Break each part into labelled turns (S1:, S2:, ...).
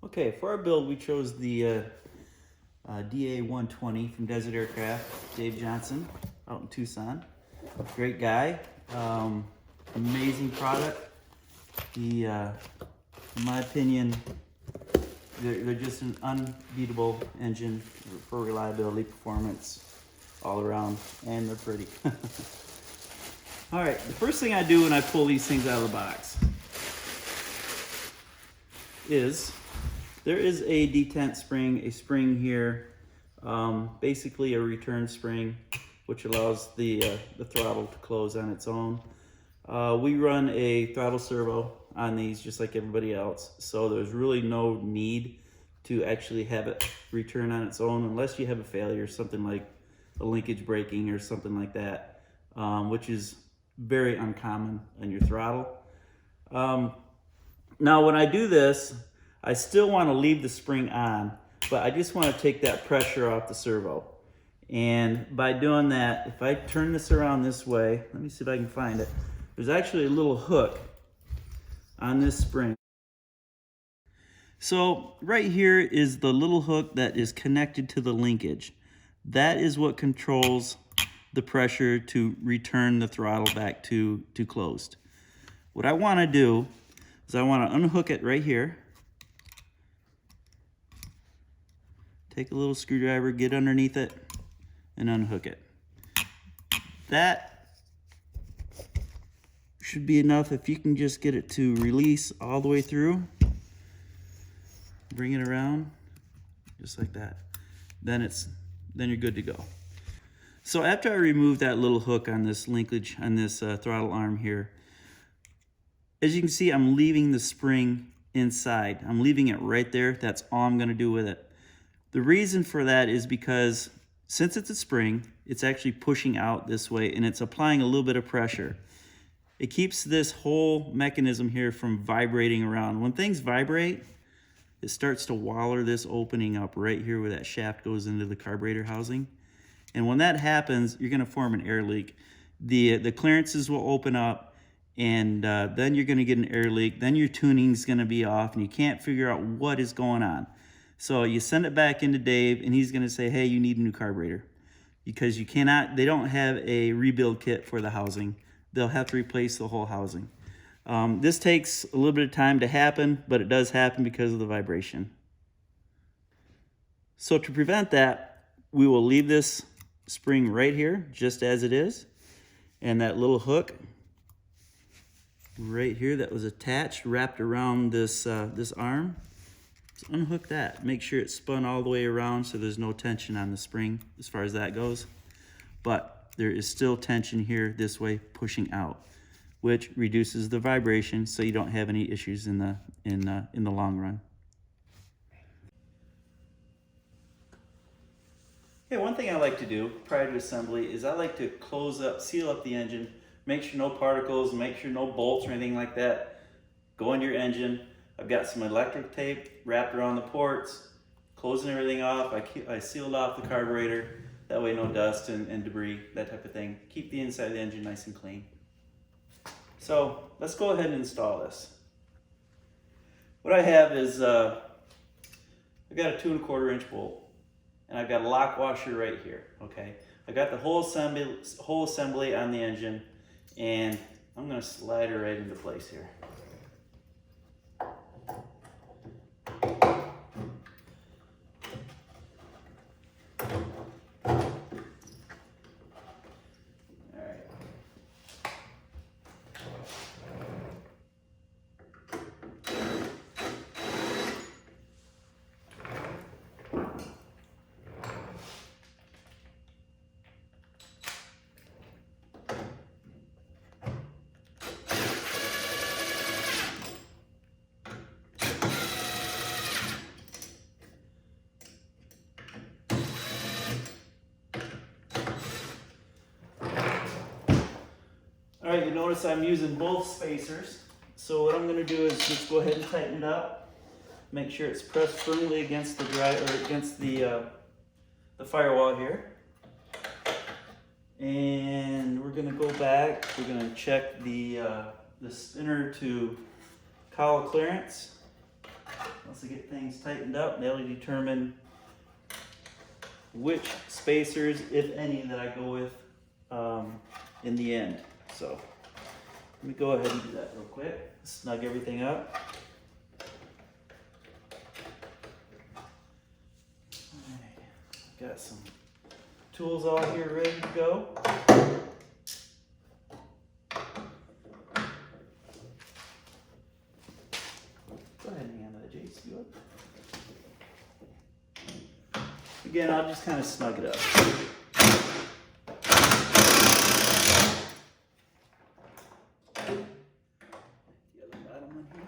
S1: Okay, for our build, we chose the DA-120 from Desert Aircraft, Dave Johnson, out in Tucson. Great guy, amazing product. In my opinion, they're just an unbeatable engine for reliability, performance, all around, and they're pretty. All right, the first thing I do when I pull these things out of the box is there is a detent spring, a spring here, basically a return spring, which allows the throttle to close on its own. We run a throttle servo on these just like everybody else, so there's really no need to actually have it return on its own unless you have a failure, something like a linkage breaking or something like that, which is very uncommon on your throttle. Now when I do this, I still want to leave the spring on, but I just want to take that pressure off the servo. And by doing that, if I turn this around this way, let me see if I can find it. There's actually a little hook on this spring. So right here is the little hook that is connected to the linkage. That is what controls the pressure to return the throttle back to closed. What I want to do is I want to unhook it right here. Take a little screwdriver, get underneath it, and unhook it. That should be enough if you can just get it to release all the way through. Bring it around, just like that. Then you're good to go. So after I remove that little hook on this linkage, on this throttle arm here, as you can see, I'm leaving the spring inside. I'm leaving it right there. That's all I'm gonna do with it. The reason for that is because since it's a spring, it's actually pushing out this way and it's applying a little bit of pressure. It keeps this whole mechanism here from vibrating around. When things vibrate, it starts to waller this opening up right here where that shaft goes into the carburetor housing. And when that happens, you're gonna form an air leak. The clearances will open up, and then you're gonna get an air leak. Then your tuning's gonna be off and you can't figure out what is going on. So you send it back into Dave and he's gonna say, hey, you need a new carburetor, because you cannot, they don't have a rebuild kit for the housing. They'll have to replace the whole housing. This takes a little bit of time to happen, but it does happen because of the vibration. So to prevent that, we will leave this spring right here, just as it is. And that little hook right here that was attached, wrapped around this, this arm. Just unhook that, make sure it's spun all the way around so there's no tension on the spring as far as that goes. But there is still tension here this way pushing out, which reduces the vibration so you don't have any issues in the long run. Okay, one thing I like to do prior to assembly is I like to close up, seal up the engine, make sure no particles, make sure no bolts or anything like that go into your engine. I've got some electric tape wrapped around the ports, closing everything off. I sealed off the carburetor, that way no dust and debris, that type of thing. Keep the inside of the engine nice and clean. So let's go ahead and install this. What I have is, I've got a 2 1/4 inch bolt, and I've got a lock washer right here, okay? I got the whole assembly on the engine, and I'm gonna slide her right into place here. All right, you notice I'm using both spacers. So what I'm gonna do is just go ahead and tighten it up. Make sure it's pressed firmly against the the firewall here. And we're gonna go back, we're gonna check the spinner to COWL clearance. once I get things tightened up, they'll determine which spacers, if any, that I go with in the end. So let me go ahead and do that real quick. Snug everything up. Alright, got some tools all here ready to go. Go ahead and handle that, Jase. You up? Again, I'll just kind of snug it up. The other bottom one here.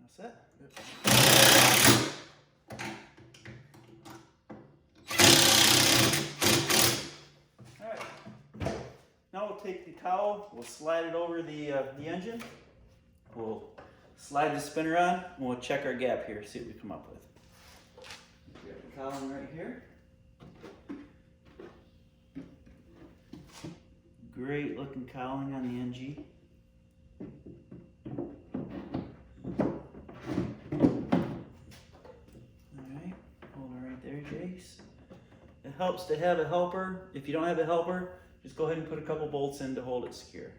S1: All set? Yep. Now we'll take the cowl, we'll slide it over the engine, we'll slide the spinner on, and we'll check our gap here, see what we come up with. We got the cowling right here. Great looking cowling on the NG. Alright, hold it right there, Jase. It helps to have a helper. If you don't have a helper, just go ahead and put a couple bolts in to hold it secure.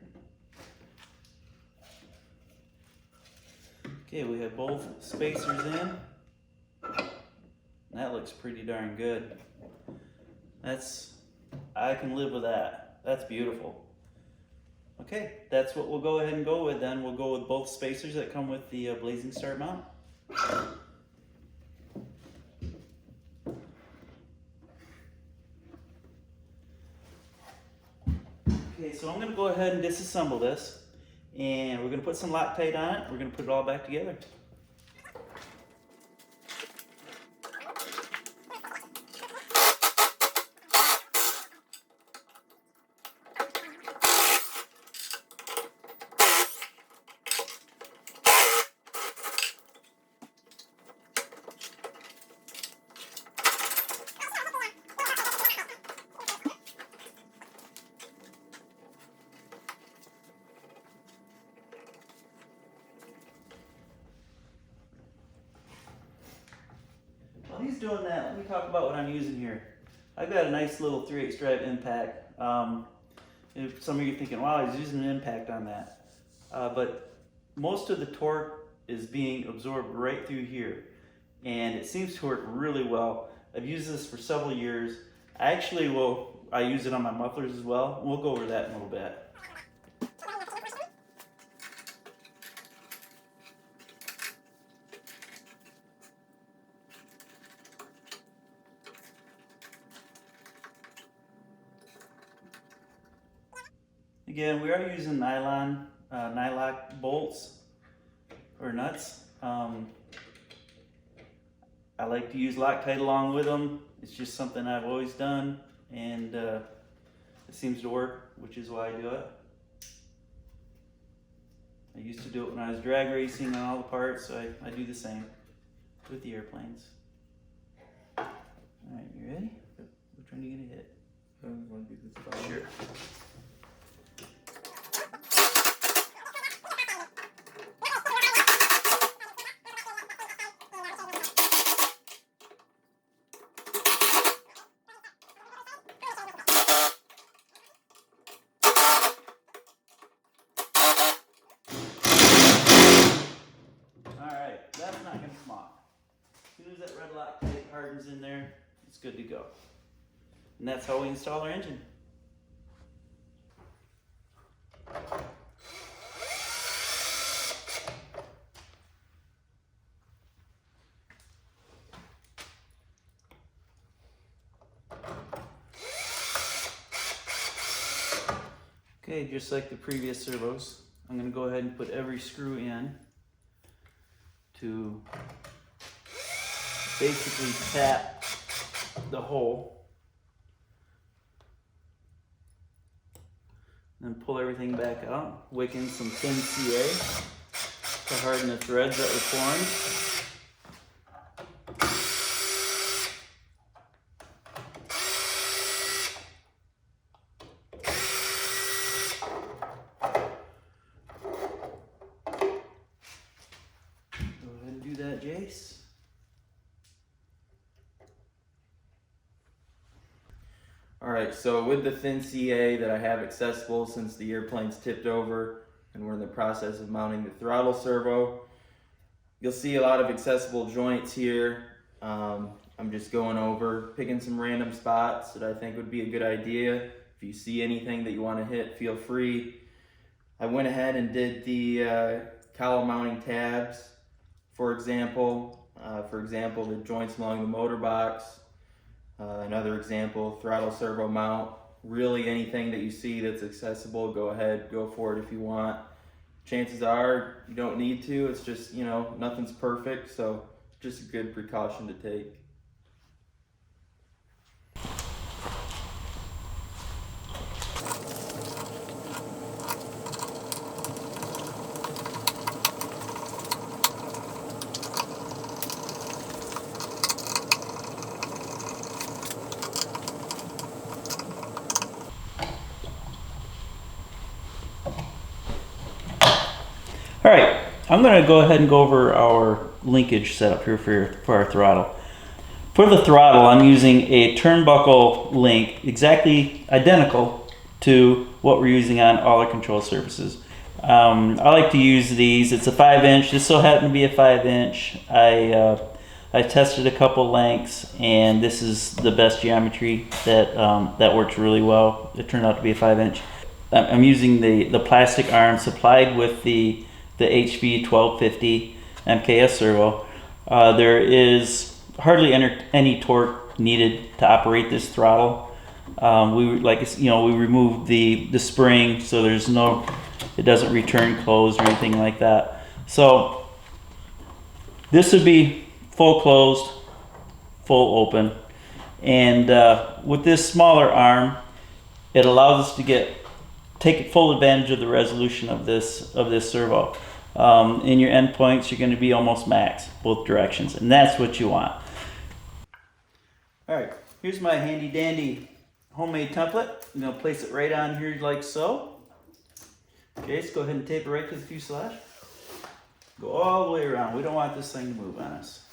S1: Okay, we have both spacers in. That looks pretty darn good. I can live with that. That's beautiful. Okay, that's what we'll go ahead and go with then. We'll go with both spacers that come with the Blazing Star mount. Okay, so I'm going to go ahead and disassemble this, and we're going to put some Loctite on it. We're going to put it all back together. While he's doing that, let me talk about what I'm using here. I've got a nice little 3/8 drive impact. If some of you are thinking, wow, he's using an impact on that. But most of the torque is being absorbed right through here. And it seems to work really well. I've used this for several years. I use it on my mufflers as well. We'll go over that in a little bit. Again, we are using nylock bolts or nuts. I like to use Loctite along with them. It's just something I've always done, and it seems to work, which is why I do it. I used to do it when I was drag racing on all the parts, so I do the same with the airplanes. All right, you ready? Which one are you gonna hit? Sure. That's not going to come off. As soon as that red Loctite hardens in there, it's good to go. And that's how we install our engine. Okay, just like the previous servos, I'm going to go ahead and put every screw in to basically tap the hole, then pull everything back out, wick in some thin CA to harden the threads that were formed.
S2: Alright, so with the thin CA that I have accessible since the airplane's tipped over and we're in the process of mounting the throttle servo, you'll see a lot of accessible joints here. I'm just going over, picking some random spots that I think would be a good idea. If you see anything that you want to hit, feel free. I went ahead and did the COWL mounting tabs, for example. The joints along the motor box. Another example, throttle servo mount. Really anything that you see that's accessible, go ahead, go for it if you want. Chances are you don't need to, it's just, you know, nothing's perfect, so just a good precaution to take.
S1: All right, I'm going to go ahead and go over our linkage setup here for our throttle. For the throttle, I'm using a turnbuckle link exactly identical to what we're using on all our control surfaces. I like to use these. It's a 5-inch. This so happened to be a 5-inch. I tested a couple lengths, and this is the best geometry that works really well. It turned out to be a 5-inch. I'm using the plastic arm supplied with the HV 1250 MKS servo. There is hardly any torque needed to operate this throttle. We removed the spring, so it doesn't return closed or anything like that. So this would be full closed, full open, and with this smaller arm, it allows us to take full advantage of the resolution of this servo. In your endpoints, you're going to be almost max both directions, and that's what you want. All right, here's my handy dandy homemade template. I'm going to place it right on here like so. Okay, let's go ahead and tape it right to the fuselage. Go all the way around. We don't want this thing to move on us.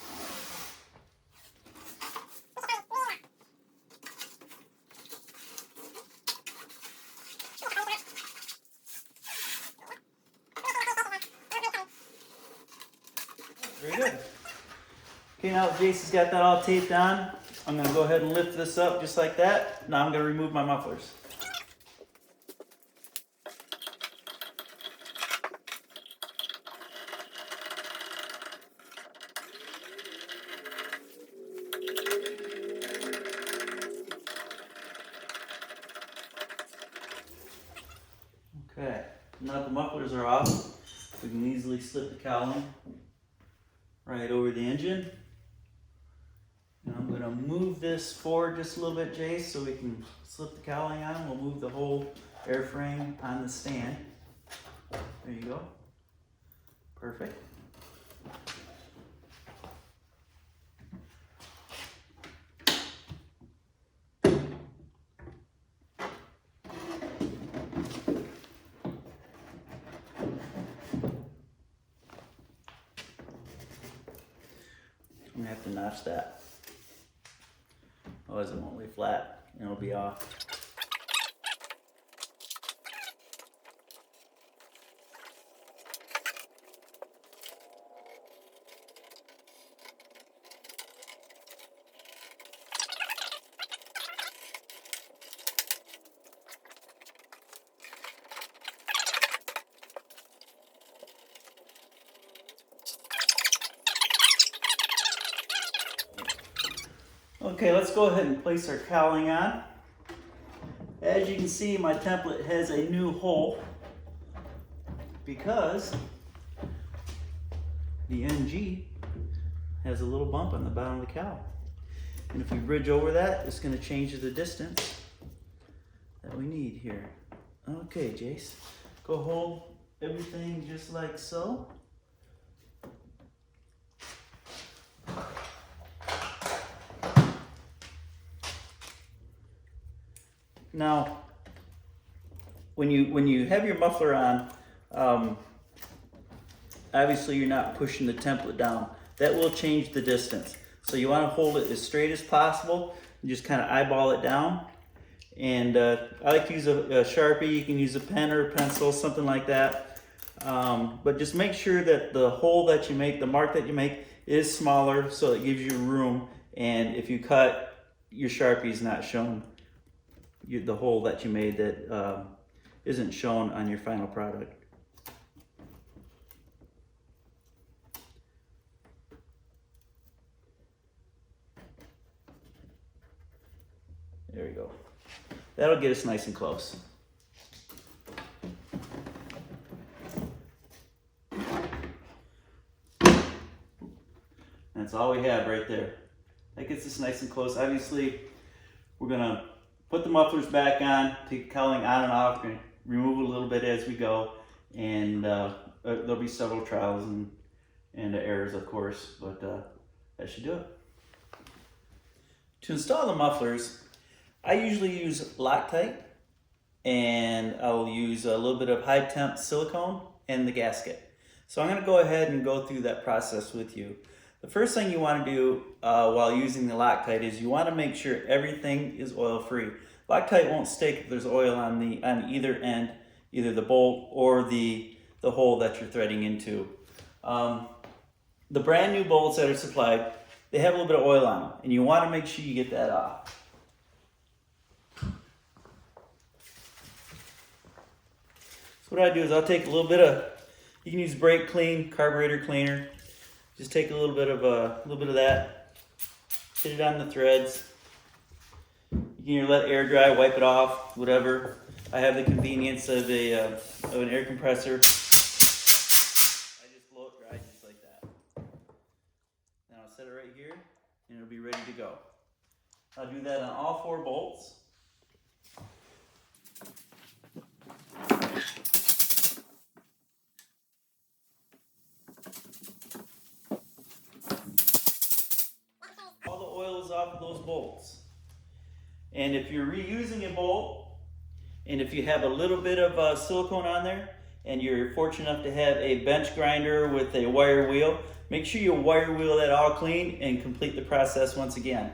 S1: Very good. Okay, now that Jase has got that all taped on, I'm going to go ahead and lift this up just like that. Now I'm going to remove my mufflers. Okay, now that the mufflers are off, we can easily slip the cowling right over the engine. And I'm going to move this forward just a little bit, Jase, so we can slip the cowling on. We'll move the whole airframe on the stand. There you go. Perfect. I'm going to have to notch that. Otherwise it won't lay flat and it'll be off. Okay, let's go ahead and place our cowling on. As you can see, my template has a new hole because the NG has a little bump on the bottom of the cowl. And if we bridge over that, it's going to change the distance that we need here. Okay, Jase, go hold everything just like so. Now, when you have your muffler on, obviously you're not pushing the template down. That will change the distance. So you want to hold it as straight as possible and just kind of eyeball it down. And I like to use a Sharpie. You can use a pen or a pencil, something like that. But just make sure that the hole that you make, the mark that you make, is smaller so it gives you room. And if you cut, your Sharpie is not shown. The hole that you made that isn't shown on your final product. There we go. That'll get us nice and close. That's all we have right there. That gets us nice and close. Obviously, we're gonna put the mufflers back on, take cowling on and off, and remove a little bit as we go. And there'll be several trials and errors, of course, but that should do it. To install the mufflers, I usually use Loctite, and I'll use a little bit of high temp silicone and the gasket. So I'm going to go ahead and go through that process with you. The first thing you want to do while using the Loctite is you want to make sure everything is oil free. Loctite won't stick if there's oil on either end, either the bolt or the hole that you're threading into. The brand new bolts that are supplied, they have a little bit of oil on them, and you want to make sure you get that off. So what I do is I'll take a little bit of, you can use brake clean, carburetor cleaner. Just take a little bit of that, hit it on the threads. You can either let air dry, wipe it off, whatever. I have the convenience of an air compressor. I just blow it dry just like that. Then I'll set it right here, and it'll be ready to go. I'll do that on all 4 bolts. All the oil is off of those bolts. And if you're reusing a bolt, and if you have a little bit of silicone on there, and you're fortunate enough to have a bench grinder with a wire wheel, make sure you wire wheel that all clean and complete the process once again.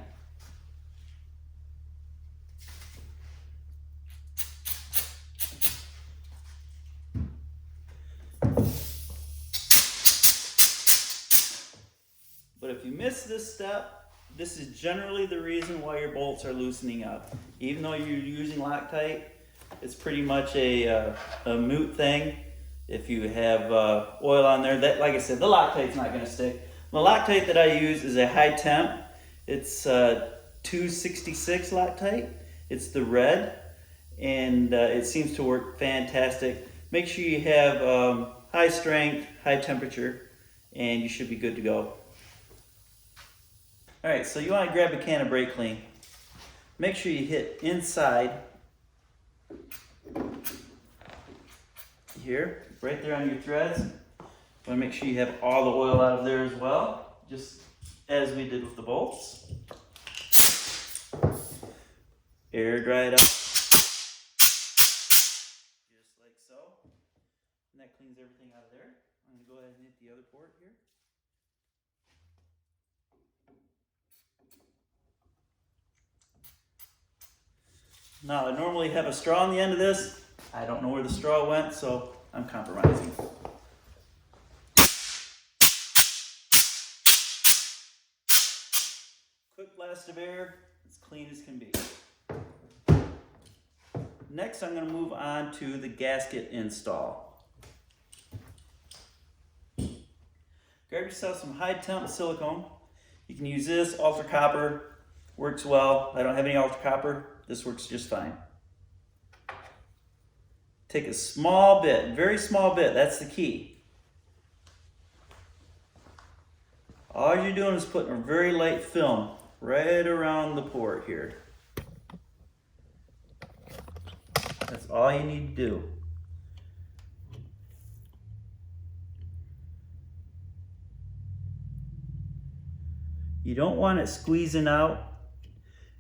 S1: But if you miss this step, this is generally the reason why your bolts are loosening up. Even though you're using Loctite, it's pretty much a moot thing. If you have oil on there, that, like I said, the Loctite's not going to stick. The Loctite that I use is a high temp. It's 266 Loctite. It's the red, and it seems to work fantastic. Make sure you have high strength, high temperature, and you should be good to go. All right, so you want to grab a can of brake clean. Make sure you hit inside here, right there on your threads. You want to make sure you have all the oil out of there as well, just as we did with the bolts. Air dry it up, just like so. And that cleans everything out of there. I'm going to go ahead and hit the other port here. Now, I normally have a straw on the end of this. I don't know where the straw went, so I'm compromising. Quick blast of air, as clean as can be. Next, I'm going to move on to the gasket install. Grab yourself some high temp silicone. You can use this, ultra copper, works well. I don't have any ultra copper. This works just fine. Take a small bit, very small bit, that's the key. All you're doing is putting a very light film right around the port here. That's all you need to do. You don't want it squeezing out.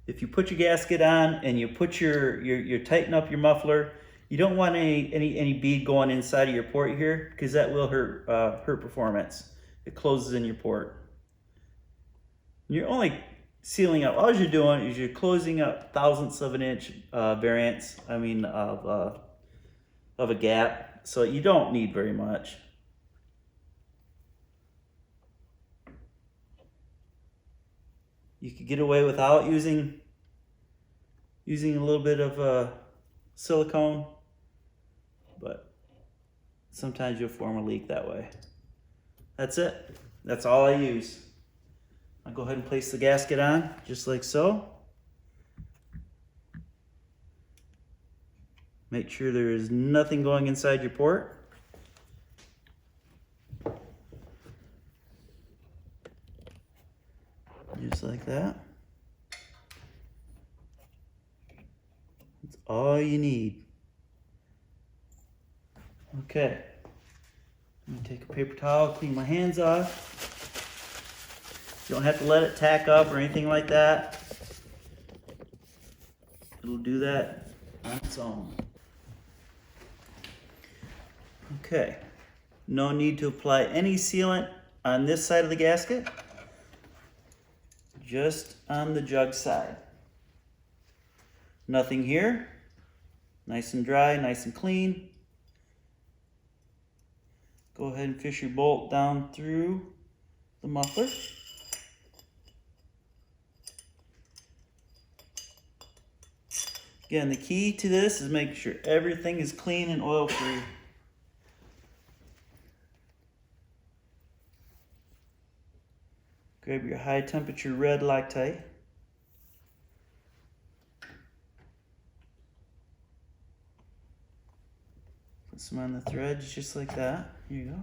S1: If you put your gasket on and you put you tighten up your muffler, you don't want any bead going inside of your port here, because that will hurt performance. It closes in your port. You're only sealing up. All you're doing is you're closing up thousandths of an inch variance. I mean of a gap. So you don't need very much. You could get away without using a little bit of silicone, but sometimes you'll form a leak that way. That's it. That's all I use. I'll go ahead and place the gasket on, just like so. Make sure there is nothing going inside your port. Just like that. That's all you need. Okay. I'm gonna take a paper towel, clean my hands off. You don't have to let it tack up or anything like that. It'll do that on its own. Okay. No need to apply any sealant on this side of the gasket. Just on the jug side. Nothing here. Nice and dry, nice and clean. Go ahead and fish your bolt down through the muffler. Again, the key to this is making sure everything is clean and oil free. Grab your high temperature red Loctite. Put some on the threads just like that. Here you go.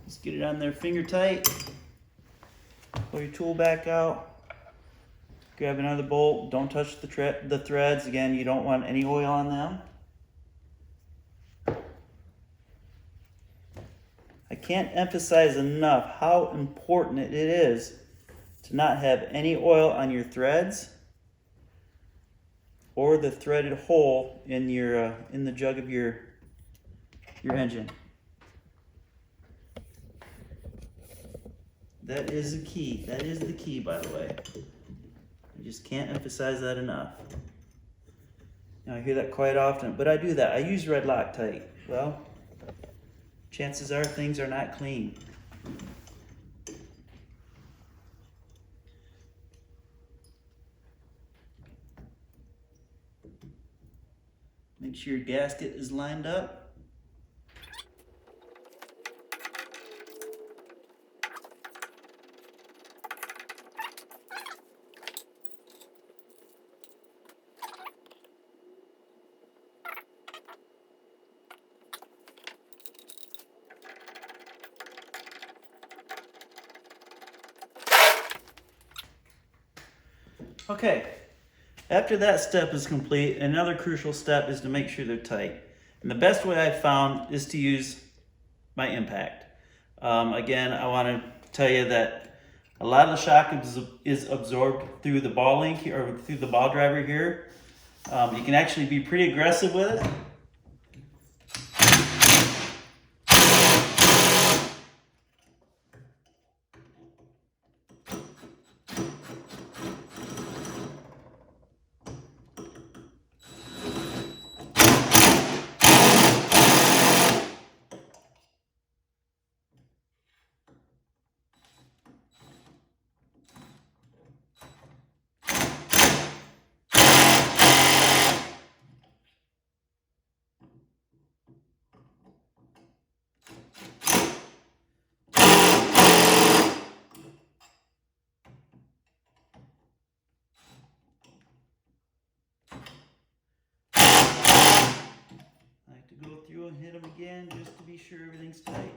S1: Just get it on there finger tight. Pull your tool back out. Grab another bolt. Don't touch the threads. Again, you don't want any oil on them. I can't emphasize enough how important it is to not have any oil on your threads or the threaded hole in your in the jug of your engine. That is the key. That is the key, by the way. I just can't emphasize that enough. Now, I hear that quite often, but I do that. I use red Loctite. Well, chances are things are not clean. Make sure your gasket is lined up. Okay, after that step is complete, another crucial step is to make sure they're tight. And the best way I've found is to use my impact. Again, I want to tell you that a lot of the shock is absorbed through the ball link here, or through the ball driver here. You can actually be pretty aggressive with it. Go through and hit them again just to be sure everything's tight.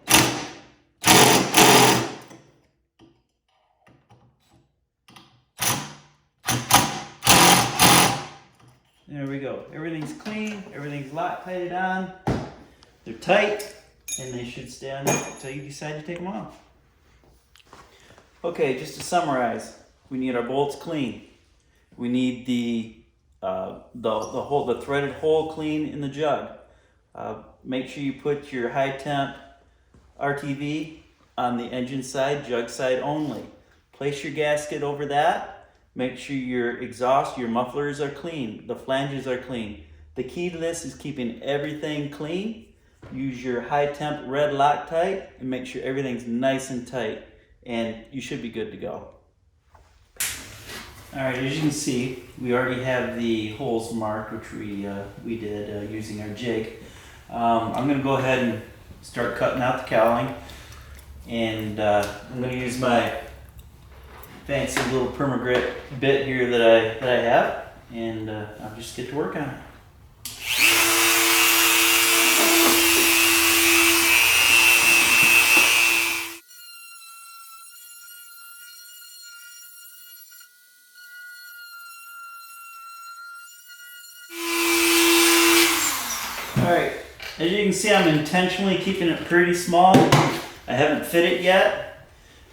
S1: There we go. Everything's clean. Everything's Loctited on. They're tight. and they should stay on there until you decide to take them off. Okay, just to summarize, we need our bolts clean. We need the threaded hole clean in the jug. Make sure you put your high temp RTV on the engine side, jug side only. Place your gasket over that. Make sure your exhaust, your mufflers are clean, the flanges are clean. The key to this is keeping everything clean. Use your high temp red Loctite and make sure everything's nice and tight, and you should be good to go. All right, as you can see, we already have the holes marked, which we did using our jig. I'm going to go ahead and start cutting out the cowling, and I'm going to use my fancy little permagrit bit here that I have, and I'll just get to work on it. Alright, as you can see, I'm intentionally keeping it pretty small. I haven't fit it yet.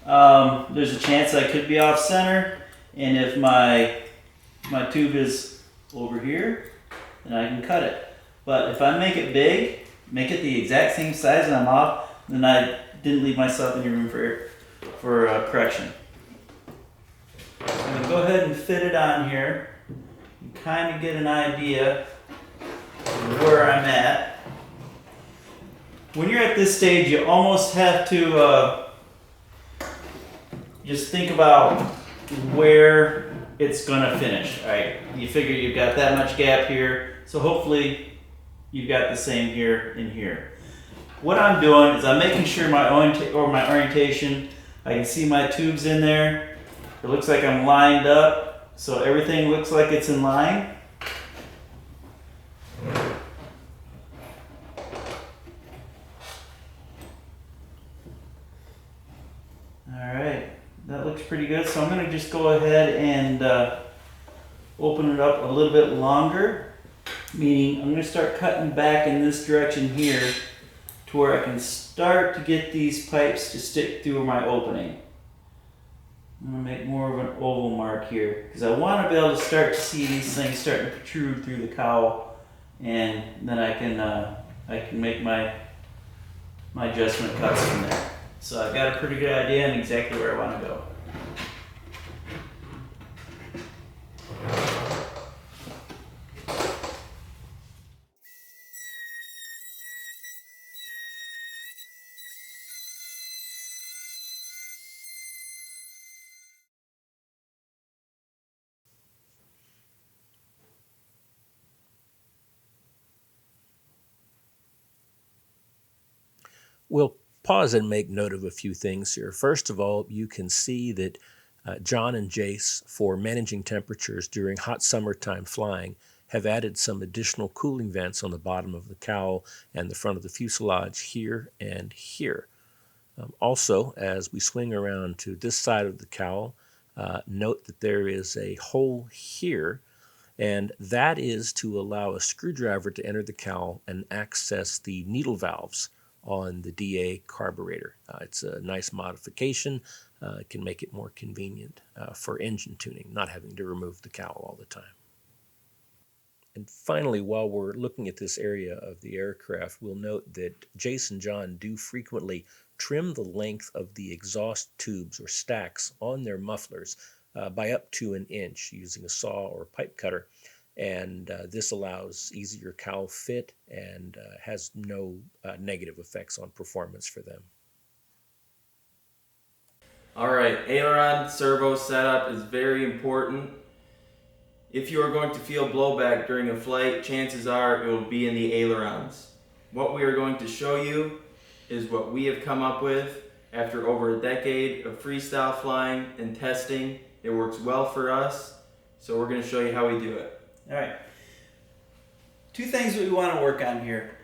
S1: There's a chance I could be off center, and if my tube is over here, then I can cut it. But if I make it big, make it the exact same size and I'm off, then I didn't leave myself any room for correction. I'm going to go ahead and fit it on here and kind of get an idea where I'm at. When you're at this stage, you almost have to just think about where it's gonna finish. All right, you figure you've got that much gap here, so hopefully you've got the same here and here. What I'm doing is I'm making sure my orientation, I can see my tubes in there. It looks like I'm lined up, so everything looks like it's in line. Alright, that looks pretty good. So I'm going to just go ahead and open it up a little bit longer. Meaning I'm going to start cutting back in this direction here to where I can start to get these pipes to stick through my opening. I'm going to make more of an oval mark here because I want to be able to start to see these things starting to protrude through the cowl, and then I can make my adjustment cuts from there. So I've got a pretty good idea on exactly where I want to go.
S3: We'll pause and make note of a few things here. First of all, you can see that John and Jase, for managing temperatures during hot summertime flying, have added some additional cooling vents on the bottom of the cowl and the front of the fuselage here and here. Also, as we swing around to this side of the cowl, note that there is a hole here, and that is to allow a screwdriver to enter the cowl and access the needle valves on the DA carburetor. It's a nice modification. It can make it more convenient for engine tuning, not having to remove the cowl all the time. And finally, while we're looking at this area of the aircraft, we'll note that Jase and John do frequently trim the length of the exhaust tubes or stacks on their mufflers by up to an inch using a saw or pipe cutter. And this allows easier cowl fit and has no negative effects on performance for them.
S2: Alright, aileron servo setup is very important. If you are going to feel blowback during a flight, chances are it will be in the ailerons. What we are going to show you is what we have come up with after over a decade of freestyle flying and testing. It works well for us, so we're going to show you how we do it.
S1: All right. Two things that we want to work on here.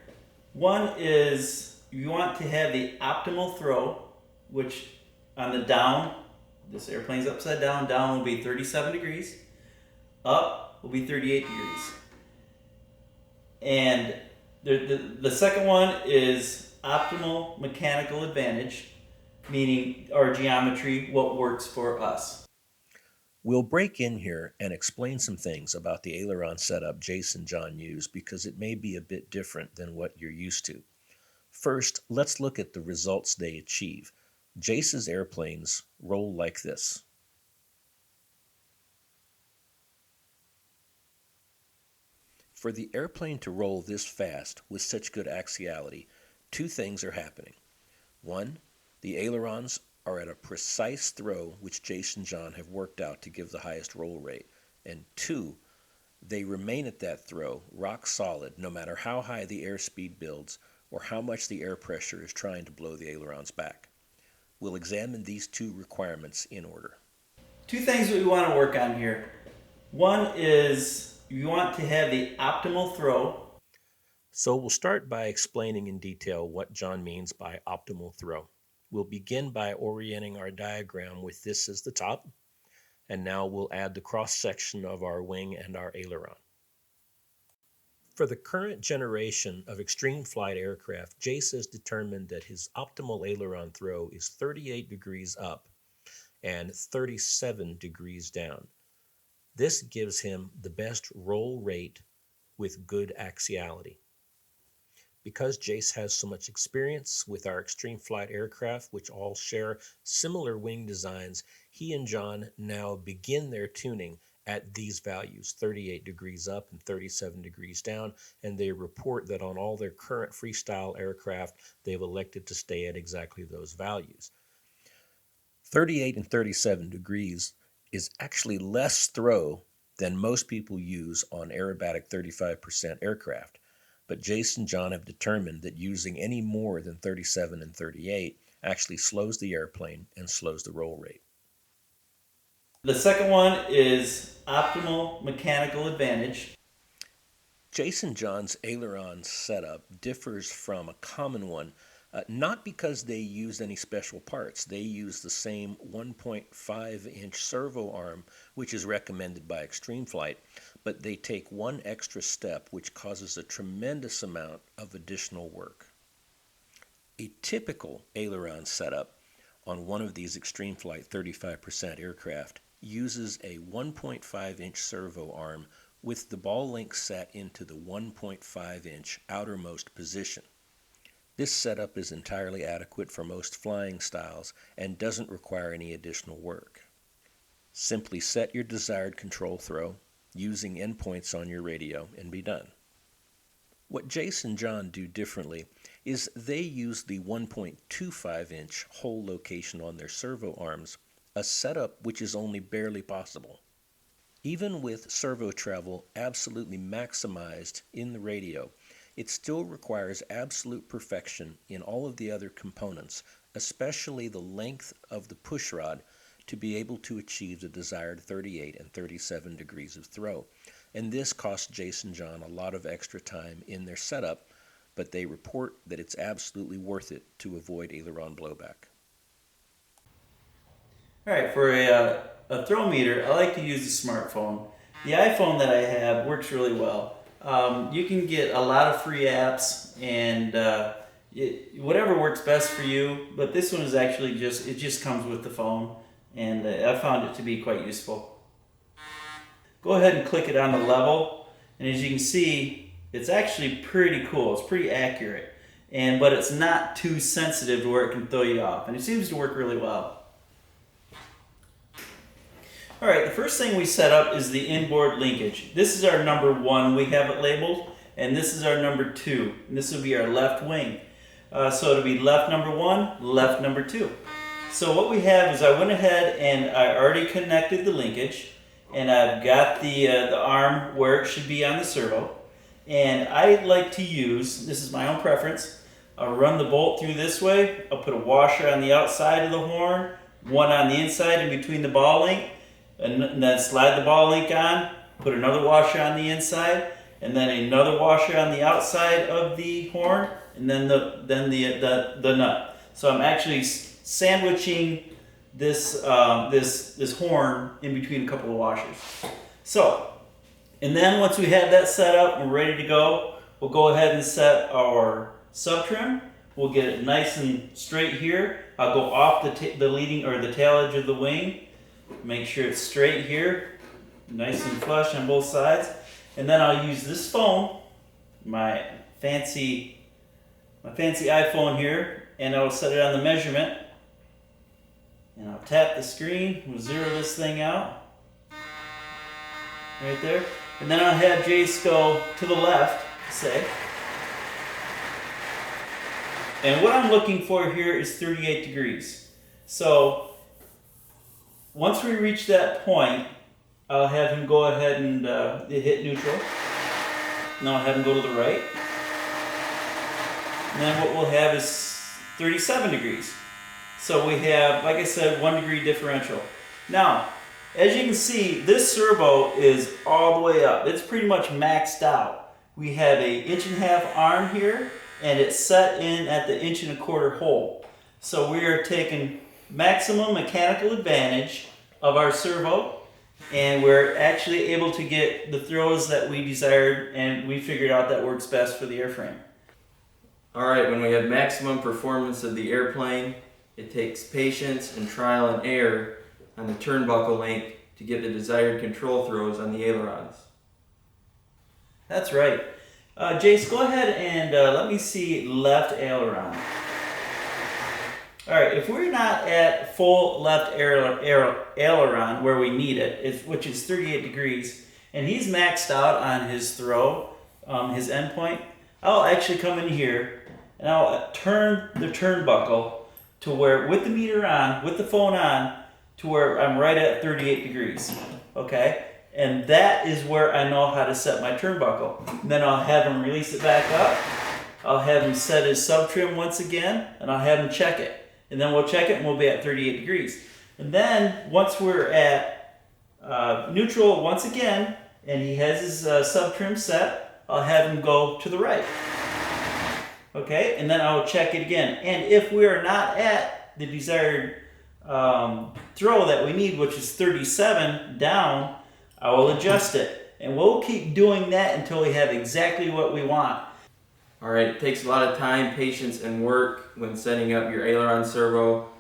S1: One is you want to have the optimal throw, which on the down, this airplane's upside down, down will be 37 degrees, up will be 38 degrees. And the second one is optimal mechanical advantage, meaning our geometry, what works for us.
S3: We'll break in here and explain some things about the aileron setup Jase and John use because it may be a bit different than what you're used to. First, let's look at the results they achieve. Jase's airplanes roll like this. For the airplane to roll this fast with such good axiality, two things are happening. One, the ailerons are at a precise throw which Jase and John have worked out to give the highest roll rate. And two, they remain at that throw rock solid no matter how high the airspeed builds or how much the air pressure is trying to blow the ailerons back. We'll examine these two requirements in order.
S1: Two things that we want to work on here. One is you want to have the optimal throw.
S3: So we'll start by explaining in detail what John means by optimal throw. We'll begin by orienting our diagram with this as the top, and now we'll add the cross-section of our wing and our aileron. For the current generation of extreme flight aircraft, Jase has determined that his optimal aileron throw is 38 degrees up and 37 degrees down. This gives him the best roll rate with good axiality. Because Jase has so much experience with our extreme flight aircraft, which all share similar wing designs, he and John now begin their tuning at these values, 38 degrees up and 37 degrees down, and they report that on all their current freestyle aircraft, they've elected to stay at exactly those values. 38 and 37 degrees is actually less throw than most people use on aerobatic 35% aircraft. But Jase and John have determined that using any more than 37 and 38 actually slows the airplane and slows the roll rate.
S1: The second one is optimal mechanical advantage.
S3: Jase and John's aileron setup differs from a common one, not because they use any special parts. They use the same 1.5-inch servo arm, which is recommended by Extreme Flight, but they take one extra step which causes a tremendous amount of additional work. A typical aileron setup on one of these Extreme Flight 35% aircraft uses a 1.5-inch servo arm with the ball link set into the 1.5-inch outermost position. This setup is entirely adequate for most flying styles and doesn't require any additional work. Simply set your desired control throw using endpoints on your radio and be done. What Jase and John do differently is they use the 1.25-inch hole location on their servo arms, a setup which is only barely possible. Even with servo travel absolutely maximized in the radio, it still requires absolute perfection in all of the other components, especially the length of the push rod, to be able to achieve the desired 38 and 37 degrees of throw. And this costs Jase and John a lot of extra time in their setup, but they report that it's absolutely worth it to avoid aileron blowback.
S1: All right, for a throw meter, I like to use the smartphone. The iPhone that I have works really well. You can get a lot of free apps and whatever works best for you, but this one is actually it just comes with the phone, and I found it to be quite useful. Go ahead and click it on the level, and as you can see, it's actually pretty cool. It's pretty accurate, but it's not too sensitive to where it can throw you off, and it seems to work really well. All right, the first thing we set up is the inboard linkage. This is our number 1, we have it labeled, and this is our number 2, and this will be our left wing. So it'll be left number 1, left number 2. So what we have is I went ahead and I already connected the linkage, and I've got the arm where it should be on the servo, and I like to use, this is my own preference, I'll run the bolt through this way, I'll put a washer on the outside of the horn, one on the inside in between the ball link, and then slide the ball link on, put another washer on the inside, and then another washer on the outside of the horn, and then the nut. So I'm actually sandwiching this this horn in between a couple of washers. So, and then once we have that set up and we're ready to go, we'll go ahead and set our sub trim We'll get it nice and straight here. I'll go off the leading or the tail edge of the wing. Make sure it's straight here, nice and flush on both sides. And then I'll use this phone, my fancy iPhone here, and I'll set it on the measurement. And I'll tap the screen, we'll zero this thing out. Right there. And then I'll have Jase go to the left, say. And what I'm looking for here is 38 degrees. So once we reach that point, I'll have him go ahead and hit neutral. And I'll have him go to the right. And then what we'll have is 37 degrees. So we have, like I said, 1 degree differential. Now, as you can see, this servo is all the way up. It's pretty much maxed out. We have a 1.5" arm here, and it's set in at the 1.25" hole. So we are taking maximum mechanical advantage of our servo, and we're actually able to get the throws that we desired, and we figured out that works best for the airframe.
S2: All right, when we have maximum performance of the airplane, it takes patience and trial and error on the turnbuckle link to get the desired control throws on the ailerons.
S1: That's right. Jase, go ahead and let me see left aileron. All right, if we're not at full left aileron where we need it, which is 38 degrees, and he's maxed out on his throw, his endpoint, I'll actually come in here and I'll turn the turnbuckle to where, with the meter on, with the phone on, to where I'm right at 38 degrees, okay? And that is where I know how to set my turnbuckle. And then I'll have him release it back up. I'll have him set his sub trim once again, and I'll have him check it. And then we'll check it, and we'll be at 38 degrees. And then, once we're at neutral once again, and he has his sub trim set, I'll have him go to the right. Okay, and then I'll check it again. And if we are not at the desired throw that we need, which is 37 down, I will adjust it. And we'll keep doing that until we have exactly what we want.
S2: All right, it takes a lot of time, patience, and work when setting up your aileron servo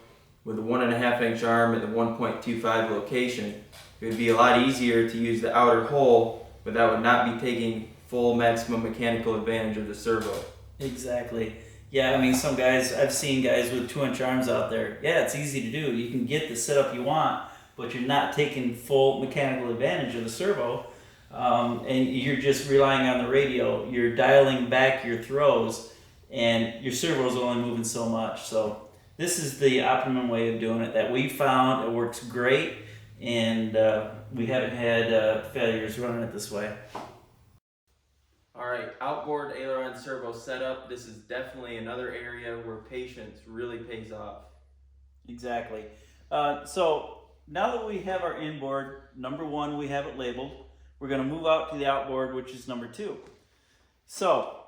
S2: with a 1.5" arm at the 1.25 location. It would be a lot easier to use the outer hole, but that would not be taking full maximum mechanical advantage of the servo.
S1: Exactly. Yeah, I mean, I've seen guys with 2" arms out there. Yeah, it's easy to do. You can get the setup you want, but you're not taking full mechanical advantage of the servo, and you're just relying on the radio. You're dialing back your throws, and your servo's only moving so much. So this is the optimum way of doing it that we found. It works great, and we haven't had failures running it this way.
S2: All right, outboard aileron servo setup. This is definitely another area where patience really pays off.
S1: Exactly. So now that we have our inboard, number 1, we have it labeled. We're going to move out to the outboard, which is number 2. So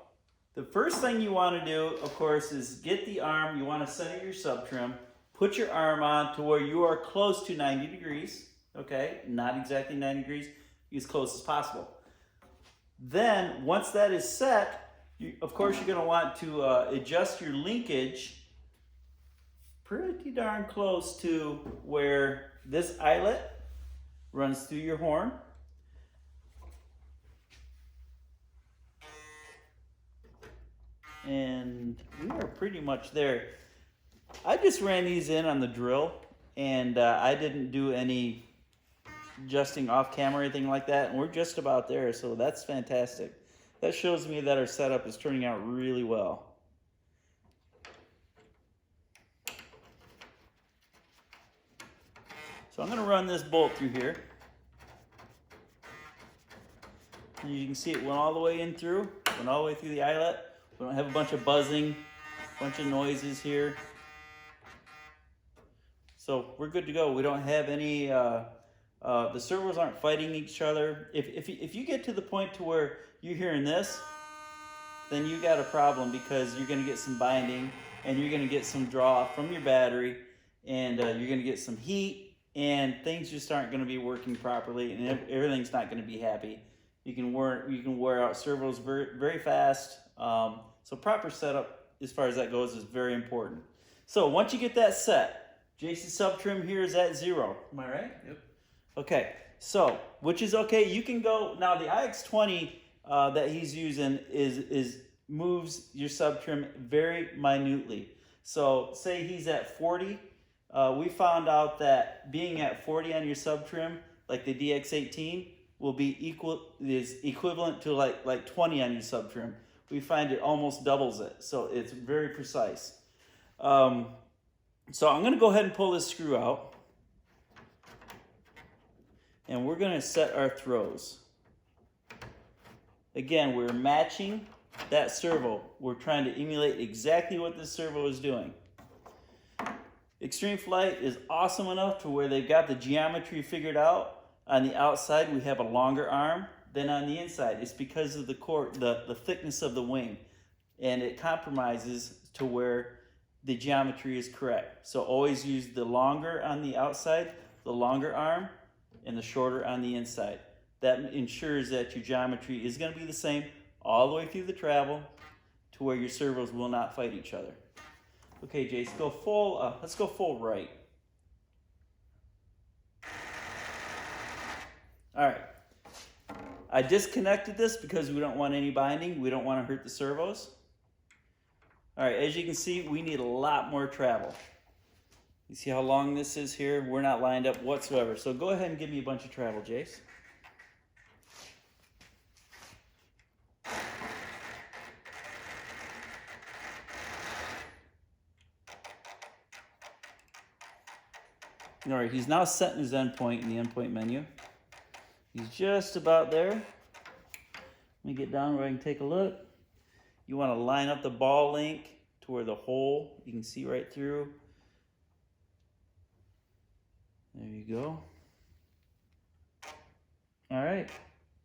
S1: the first thing you want to do, of course, is get the arm. You want to center your sub trim. Put your arm on to where you are close to 90 degrees. Okay, not exactly 90 degrees, as close as possible. Then, once that is set, of course, you're going to want to adjust your linkage pretty darn close to where this eyelet runs through your horn. And we are pretty much there. I just ran these in on the drill, and I didn't do any adjusting off camera or anything like that, and we're just about there, so that's fantastic. That shows me that our setup is turning out really well. So I'm going to run this bolt through here, and you can see it went all the way in through, went all the way through the eyelet. We don't have a bunch of buzzing, a bunch of noises here, so we're good to go. We don't have any the servos aren't fighting each other. If you get to the point to where you're hearing this, then you got a problem, because you're going to get some binding, and you're going to get some draw from your battery, and you're going to get some heat, and things just aren't going to be working properly, and everything's not going to be happy. You can wear out servos very, very fast. So proper setup as far as that goes, is very important. So once you get that set, Jase's sub trim here is at 0. Am I right?
S2: Yep.
S1: Okay, so, which is okay. You can go, now the IX20 that he's using is moves your sub trim very minutely. So say he's at 40. We found out that being at 40 on your sub trim, like the DX18, will be equivalent to like 20 on your sub trim. We find it almost doubles it, so it's very precise. So I'm going to go ahead and pull this screw out, and we're going to set our throws. Again, we're matching that servo. We're trying to emulate exactly what this servo is doing. Extreme Flight is awesome enough to where they've got the geometry figured out. On the outside, we have a longer arm than on the inside. It's because of the thickness of the wing, and it compromises to where the geometry is correct. So always use the longer on the outside, the longer arm, and the shorter on the inside. That ensures that your geometry is going to be the same all the way through the travel to where your servos will not fight each other. Okay, Jase, go full. Let's go full right. All right. I disconnected this because we don't want any binding. We don't want to hurt the servos. All right, as you can see, we need a lot more travel. You see how long this is here? We're not lined up whatsoever. So go ahead and give me a bunch of travel, Jase. All right, he's now setting his endpoint in the endpoint menu. He's just about there. Let me get down where I can take a look. You want to line up the ball link to where the hole, you can see right through. There you go. All right,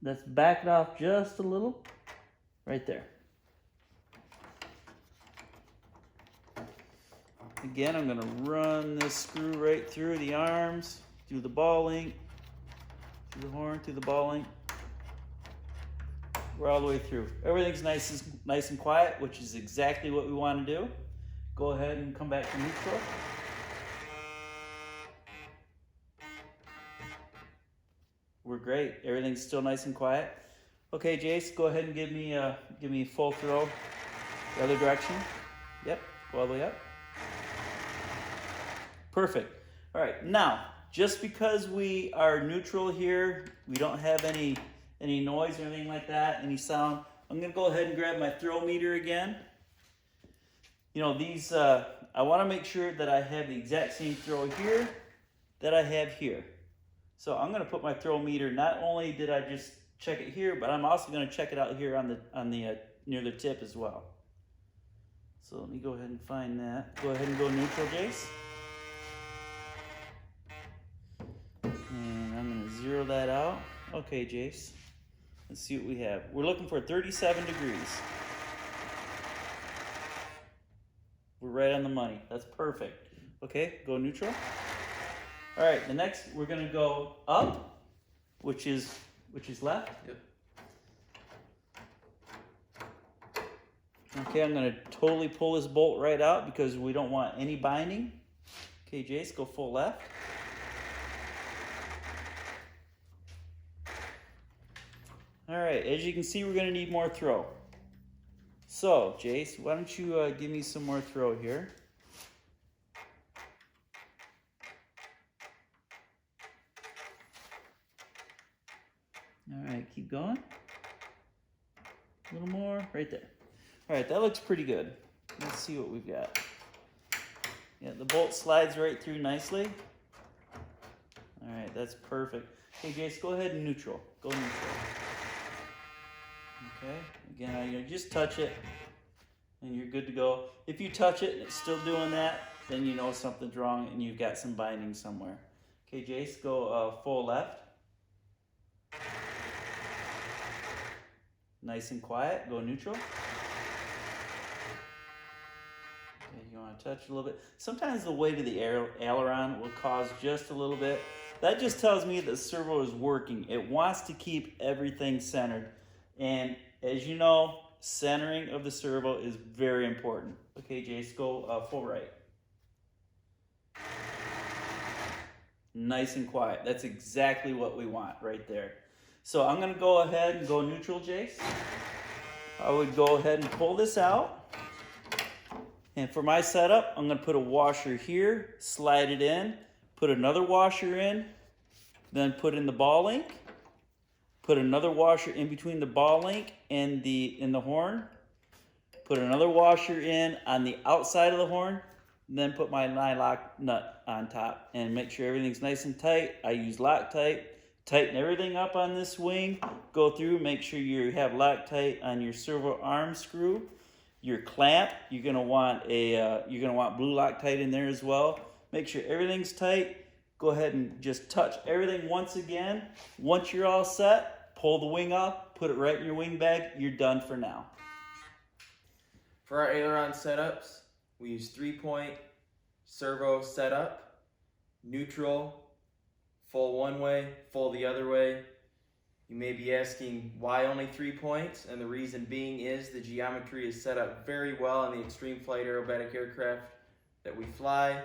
S1: let's back it off just a little, right there. Again, I'm gonna run this screw right through the arms, through the ball link, through the horn, through the ball link. We're all the way through. Everything's nice and quiet, which is exactly what we want to do. Go ahead and come back to neutral. We're great. Everything's still nice and quiet. Okay, Jase, go ahead and give me full throw the other direction. Yep, go all the way up. Perfect. All right, now, just because we are neutral here, we don't have any noise or anything like that, any sound, I'm gonna go ahead and grab my throw meter again. You know, these, I wanna make sure that I have the exact same throw here that I have here. So I'm gonna put my throw meter, not only did I just check it here, but I'm also gonna check it out here on the near the tip as well. So let me go ahead and find that. Go ahead and go neutral, Jase. And I'm gonna zero that out. Okay, Jase. Let's see what we have. We're looking for 37 degrees. We're right on the money. That's perfect. Okay, go neutral. All right, the next we're gonna go up, which is left.
S2: Yep.
S1: Okay, I'm gonna totally pull this bolt right out because we don't want any binding. Okay, Jase, go full left. All right, as you can see, we're gonna need more throw. So, Jase, why don't you give me some more throw here? All right, keep going. A little more, right there. All right, that looks pretty good. Let's see what we've got. Yeah, the bolt slides right through nicely. All right, that's perfect. Okay, Jase, go ahead and neutral. Go neutral. Okay, again, you just touch it and you're good to go. If you touch it and it's still doing that, then you know something's wrong and you've got some binding somewhere. Okay, Jase, go full left. Nice and quiet, go neutral. Okay, you want to touch a little bit. Sometimes the weight of the aileron will cause just a little bit. That just tells me that the servo is working. It wants to keep everything centered. And as you know, centering of the servo is very important. Okay, Jase, go full right. Nice and quiet. That's exactly what we want right there. So I'm gonna go ahead and go neutral, Jase. I would go ahead and pull this out. And for my setup, I'm gonna put a washer here, slide it in, put another washer in, then put in the ball link, put another washer in between the ball link and the horn, put another washer in on the outside of the horn, and then put my nylock nut on top and make sure everything's nice and tight. I use Loctite. Tighten everything up on this wing. Go through, make sure you have Loctite on your servo arm screw. Your clamp, you're gonna want blue Loctite in there as well. Make sure everything's tight. Go ahead and just touch everything once again. Once you're all set, pull the wing off, put it right in your wing bag. You're done for now.
S2: For our aileron setups, we use 3-point servo setup, neutral, full one way, full the other way. You may be asking why only 3 points, and the reason being is the geometry is set up very well on the extreme flight aerobatic aircraft that we fly,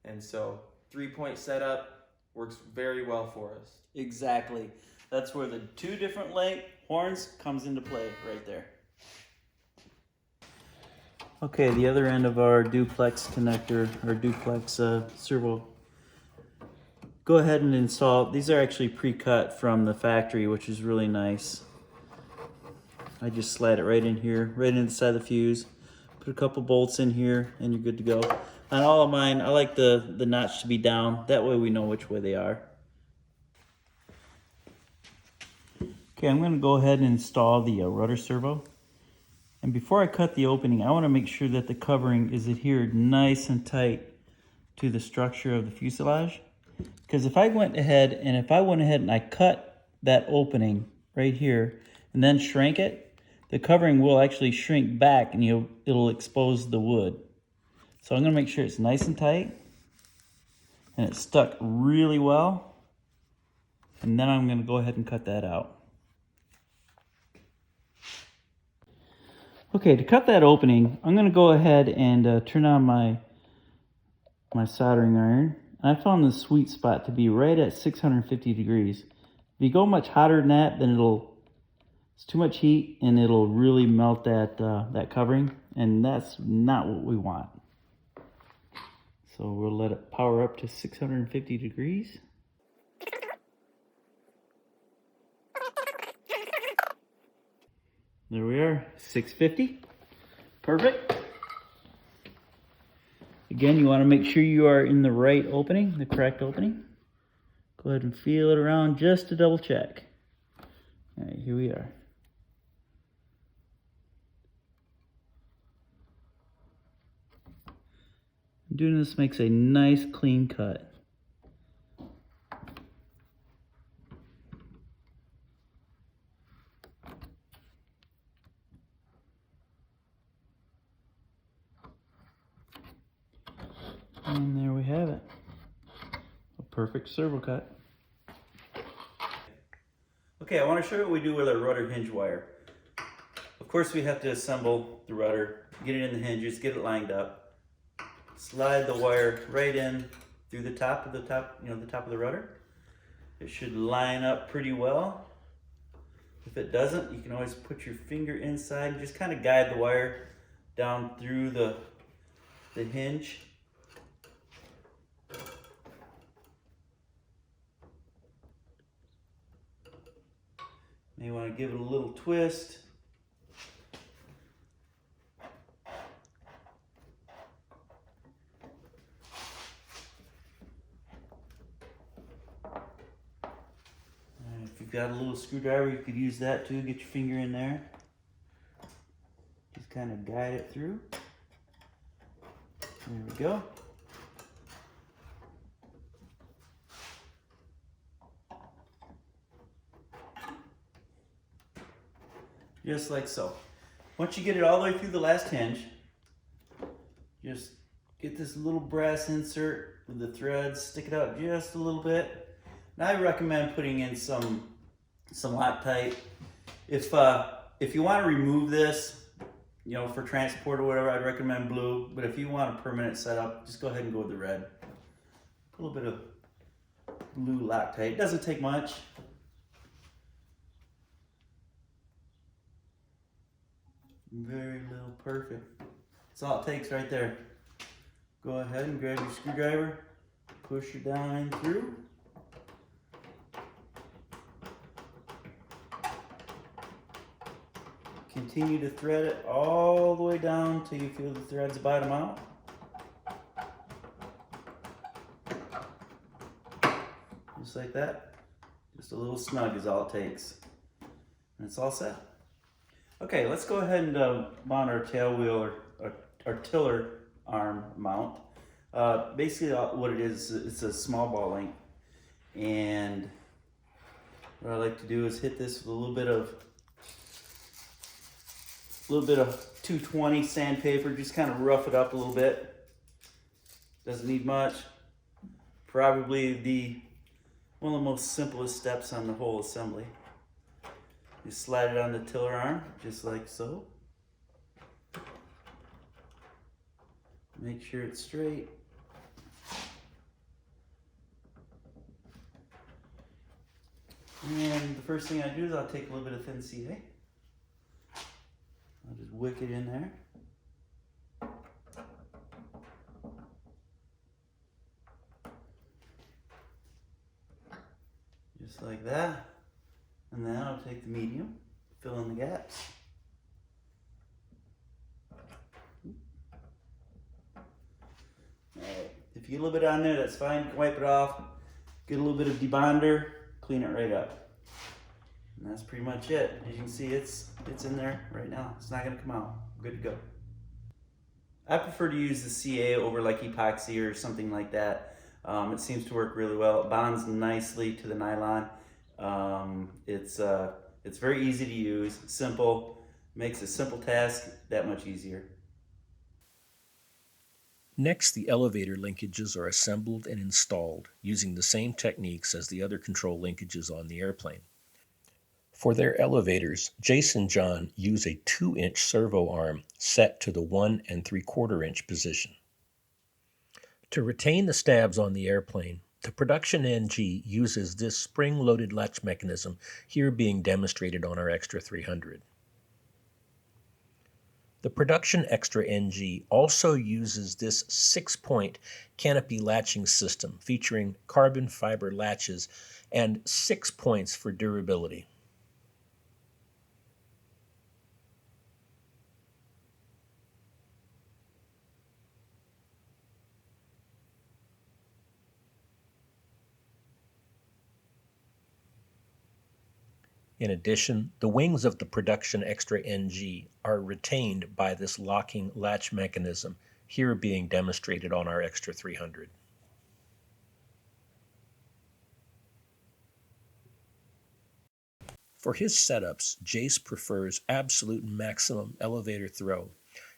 S2: and so 3-point setup works very well for us.
S1: Exactly. That's where the 2 different length horns comes into play right there. Okay, the other end of our duplex connector, our duplex servo. Go ahead and install, these are actually pre-cut from the factory, which is really nice. I just slide it right in here, right inside the fuse. Put a couple bolts in here and you're good to go. On all of mine, I like the notch to be down. That way we know which way they are. Okay, I'm gonna go ahead and install the rudder servo. And before I cut the opening, I wanna make sure that the covering is adhered nice and tight to the structure of the fuselage. Because if I went ahead and I cut that opening right here and then shrank it, the covering will actually shrink back and it'll expose the wood. So I'm gonna make sure it's nice and tight and it's stuck really well. And then I'm gonna go ahead and cut that out. Okay, to cut that opening, I'm gonna go ahead and turn on my soldering iron. I found the sweet spot to be right at 650 degrees. If you go much hotter than that, then it's too much heat and it'll really melt that covering, and that's not what we want. So we'll let it power up to 650 degrees. There we are, 650. Perfect. Again, you want to make sure you are in the right opening, the correct opening. Go ahead and feel it around just to double check. All right, here we are. Doing this makes a nice clean cut. And there we have it. A perfect servo cut. Okay, I want to show you what we do with our rudder hinge wire. Of course, we have to assemble the rudder, get it in the hinges, get it lined up, slide the wire right in through the top of the top of the rudder. It should line up pretty well. If it doesn't, you can always put your finger inside and just kind of guide the wire down through the hinge. May want to give it a little twist. If you've got a little screwdriver, you could use that too. Get your finger in there. Just kind of guide it through. There we go. Just like so. Once you get it all the way through the last hinge, just get this little brass insert with the threads, stick it out just a little bit. Now I recommend putting in some Loctite. If If you want to remove this, you know, for transport or whatever, I'd recommend blue. But if you want a permanent setup, just go ahead and go with the red. Put a little bit of blue Loctite. It doesn't take much. Very little, perfect. That's all it takes right there. Go ahead and grab your screwdriver, push it down and through. Continue to thread it all the way down till you feel the threads bottom out. Just like that. Just a little snug is all it takes. And it's all set. Okay, let's go ahead and mount our tail wheel or our tiller arm mount. Basically what it is, it's a small ball length. And what I like to do is hit this with a little bit of 220 sandpaper, just kind of rough it up a little bit. Doesn't need much. Probably one of the most simplest steps on the whole assembly. You slide it on the tiller arm, just like so. Make sure it's straight. And the first thing I do is I'll take a little bit of thin CA. I'll just wick it in there. Just like that. And then I'll take the medium, fill in the gaps. Alright, if you get a little bit on there, that's fine. You can wipe it off. Get a little bit of debonder, clean it right up. And that's pretty much it. As you can see, it's in there right now. It's not going to come out. Good to go. I prefer to use the CA over like epoxy or something like that. It seems to work really well. It bonds nicely to the nylon. It's very easy to use, simple, makes a simple task that much easier.
S3: Next, the elevator linkages are assembled and installed using the same techniques as the other control linkages on the airplane. For their elevators, Jase and John use a 2-inch servo arm set to the 1 3/4 inch position. To retain the stabs on the airplane, the production NG uses this spring-loaded latch mechanism, here being demonstrated on our Extra 300. The production Extra NG also uses this 6-point canopy latching system featuring carbon fiber latches and 6 points for durability. In addition, the wings of the production Extra NG are retained by this locking latch mechanism, here being demonstrated on our Extra 300. For his setups, Jase prefers absolute maximum elevator throw,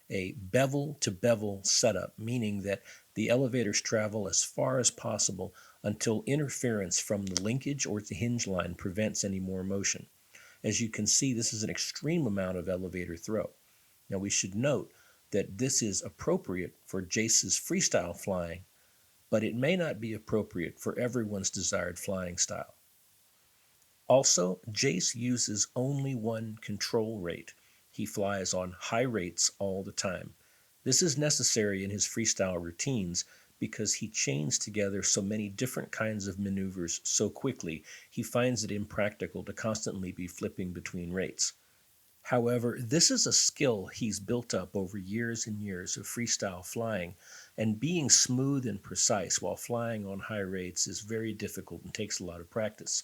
S3: a bevel-to-bevel setup, meaning that the elevators travel as far as possible until interference from the linkage or the hinge line prevents any more motion. As you can see, this is an extreme amount of elevator throw. Now we should note that this is appropriate for Jase's freestyle flying, but it may not be appropriate for everyone's desired flying style. Also, Jase uses only one control rate. He flies on high rates all the time. This is necessary in his freestyle routines because he chains together so many different kinds of maneuvers so quickly, he finds it impractical to constantly be flipping between rates. However, this is a skill he's built up over years and years of freestyle flying, and being smooth and precise while flying on high rates is very difficult and takes a lot of practice.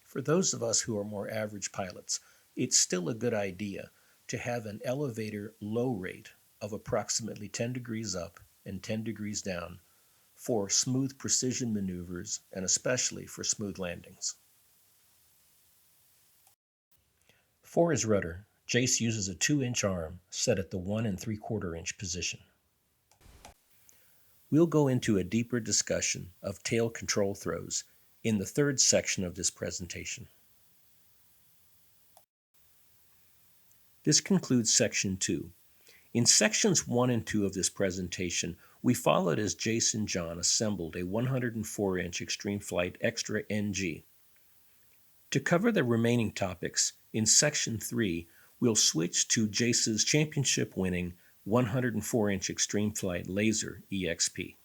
S3: For those of us who are more average pilots, it's still a good idea to have an elevator low rate of approximately 10 degrees up and 10 degrees down for smooth precision maneuvers and especially for smooth landings. For his rudder, Jase uses a 2-inch arm set at the 1 3/4 inch position. We'll go into a deeper discussion of tail control throws in the third section of this presentation. This concludes Section 2. In Sections 1 and 2 of this presentation, we followed as Jase and John assembled a 104-inch Extreme Flight Extra NG. To cover the remaining topics, in Section 3, we'll switch to Jase's championship-winning 104-inch Extreme Flight LASER EXP.